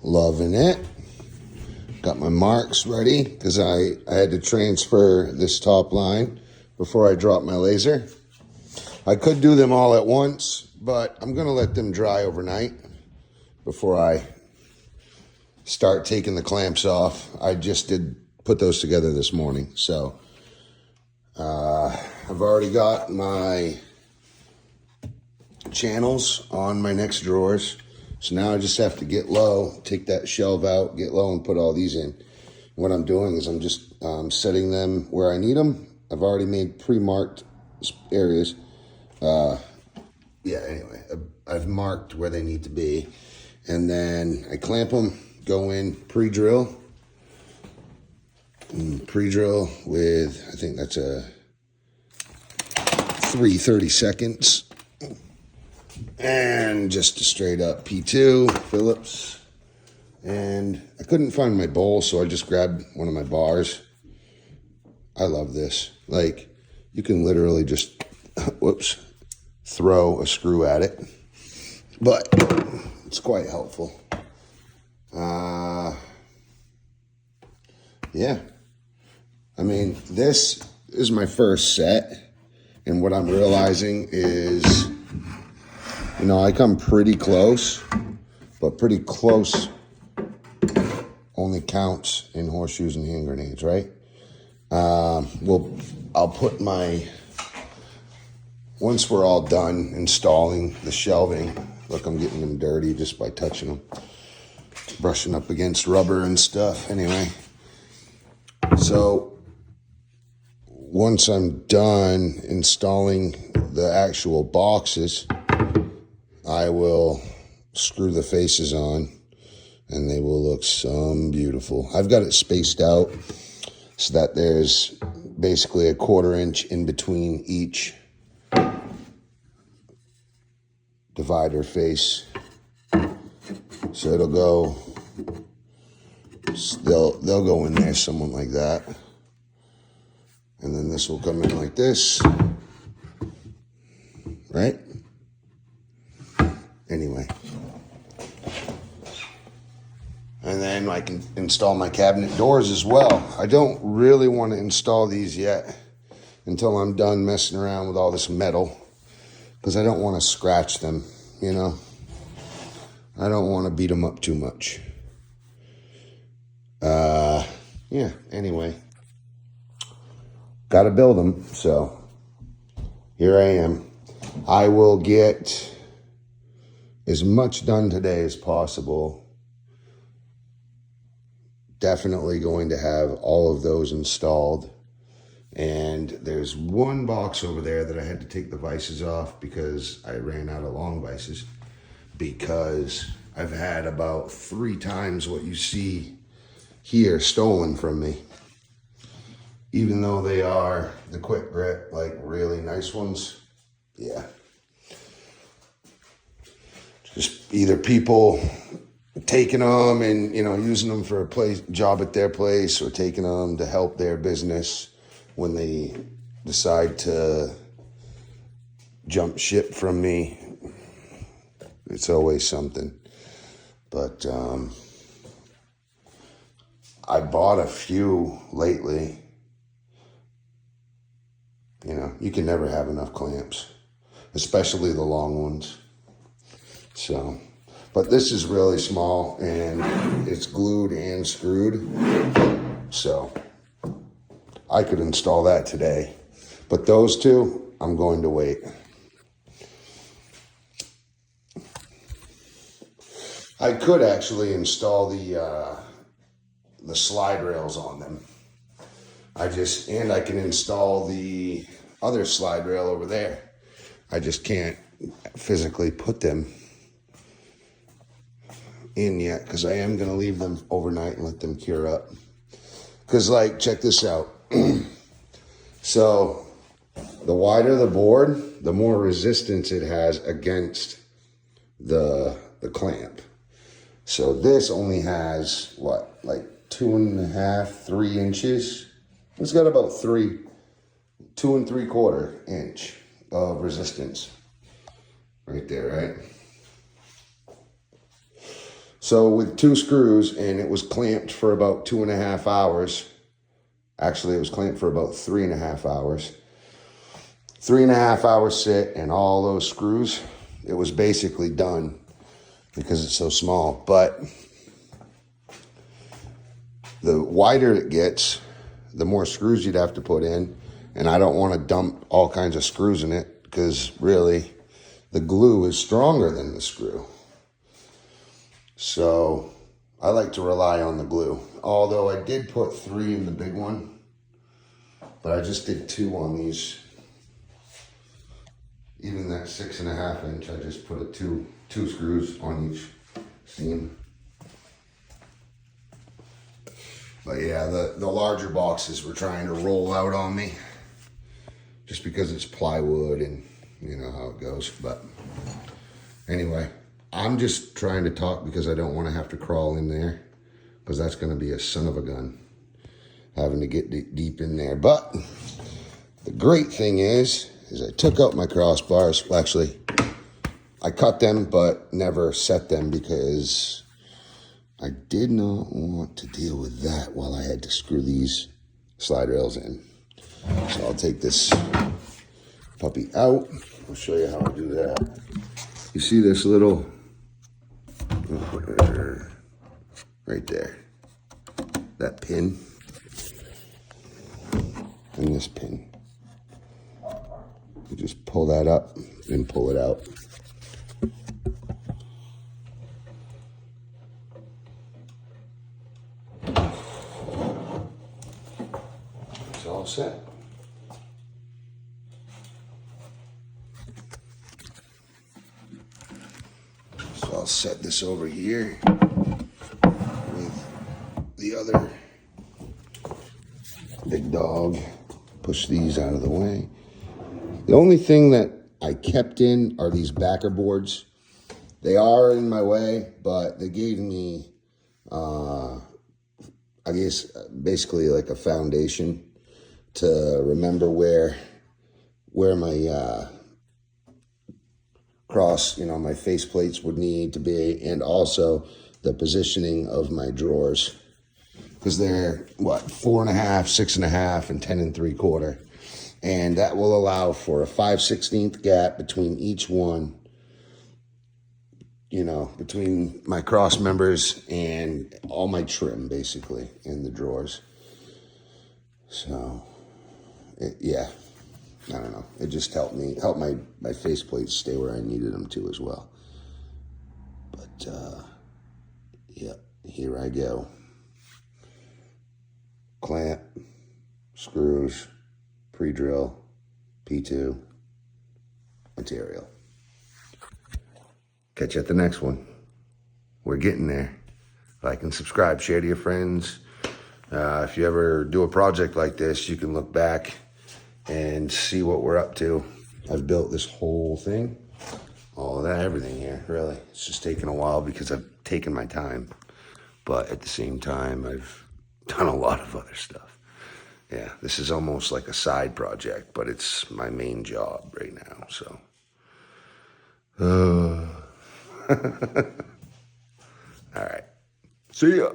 Loving it. Got my marks ready because I had to transfer this top line before I drop my laser. I could do them all at once, but I'm going to let them dry overnight before I start taking the clamps off. I just did put those together this morning. So I've already got my channels on my next drawers. So now I just have to get low, take that shelf out, get low, and put all these in. What I'm doing is I'm just setting them where I need them. I've already made pre-marked areas. Anyway, I've marked where they need to be. And then I clamp them, go in, pre-drill. Pre-drill with, I think that's a 30 seconds. And just a straight up P2 Phillips. And I couldn't find my bowl, so I just grabbed one of my bars. I love this. Like, you can literally just, throw a screw at it. But it's quite helpful. Yeah. I mean, this is my first set. And what I'm realizing is, I come pretty close, but pretty close only counts in horseshoes and hand grenades, right? I'll put once we're all done installing the shelving, look, I'm getting them dirty just by touching them, brushing up against rubber and stuff. Anyway, so once I'm done installing the actual boxes, I will screw the faces on and they will look so beautiful. I've got it spaced out so that there's basically a 1/4 inch in between each divider face. So it'll go, they'll go in there, someone like that. And then this will come in like this, right? Anyway. And then I can install my cabinet doors as well. I don't really want to install these yet until I'm done messing around with all this metal, because I don't want to scratch them, I don't want to beat them up too much. Anyway. Got to build them, so here I am. I will get as much done today as possible. Definitely going to have all of those installed. And there's one box over there that I had to take the vices off because I ran out of long vices, because I've had about 3 times what you see here stolen from me. Even though they are the quick grip, like really nice ones. Yeah. Just either people taking them and, using them for a job at their place, or taking them to help their business when they decide to jump ship from me. It's always something. But I bought a few lately. You can never have enough clamps, especially the long ones. So, but this is really small and it's glued and screwed. So I could install that today, but those two, I'm going to wait. I could actually install the slide rails on them. I can install the other slide rail over there. I just can't physically put them in yet, because I am going to leave them overnight and let them cure up. Because, check this out. So the wider the board, the more resistance it has against the clamp. So this only has 2.5, 3 inches. It's got about 2 3/4 inch of resistance right there, right? So with 2 screws, and it was clamped for about 2.5 hours. Actually, it was clamped for about 3.5 hours. 3.5 hours sit, and all those screws, it was basically done because it's so small. But the wider it gets, the more screws you'd have to put in. And I don't want to dump all kinds of screws in it because really the glue is stronger than the screw. So I like to rely on the glue. Although I did put 3 in the big one, but I just did 2 on these. Even that 6.5 inch, I just put two screws on each seam. But yeah, the larger boxes were trying to roll out on me just because it's plywood and you know how it goes. But anyway, I'm just trying to talk because I don't want to have to crawl in there because that's going to be a son of a gun having to get deep in there. But the great thing is I took out my crossbars. Well, actually, I cut them but never set them because I did not want to deal with that while I had to screw these slide rails in. So I'll take this puppy out. I'll show you how I do that. You see this little, right there, that pin, and this pin. You just pull that up and pull it out. It's all set. So I'll set this over here with the other big dog. Push these out of the way. The only thing that I kept in are these backer boards. They are in my way, but they gave me, I guess, basically like a foundation to remember where my cross, you know, my face plates would need to be, and also the positioning of my drawers. Because they're, 4.5, 6.5, and 10 3/4. And that will allow for a 5/16 gap between each one, you know, between my cross members and all my trim, basically, in the drawers. So, yeah, I don't know. It just helped my faceplates stay where I needed them to as well. But, yeah, here I go. Clamp, screws, pre-drill, P2, material. Catch you at the next one. We're getting there. Like and subscribe, share to your friends. If you ever do a project like this, you can look back and see what we're up to. I've built this whole thing, all of that, everything here, really. It's just taken a while because I've taken my time. But at the same time, I've done a lot of other stuff. Yeah, this is almost like a side project, but it's my main job right now, so. All right. See ya.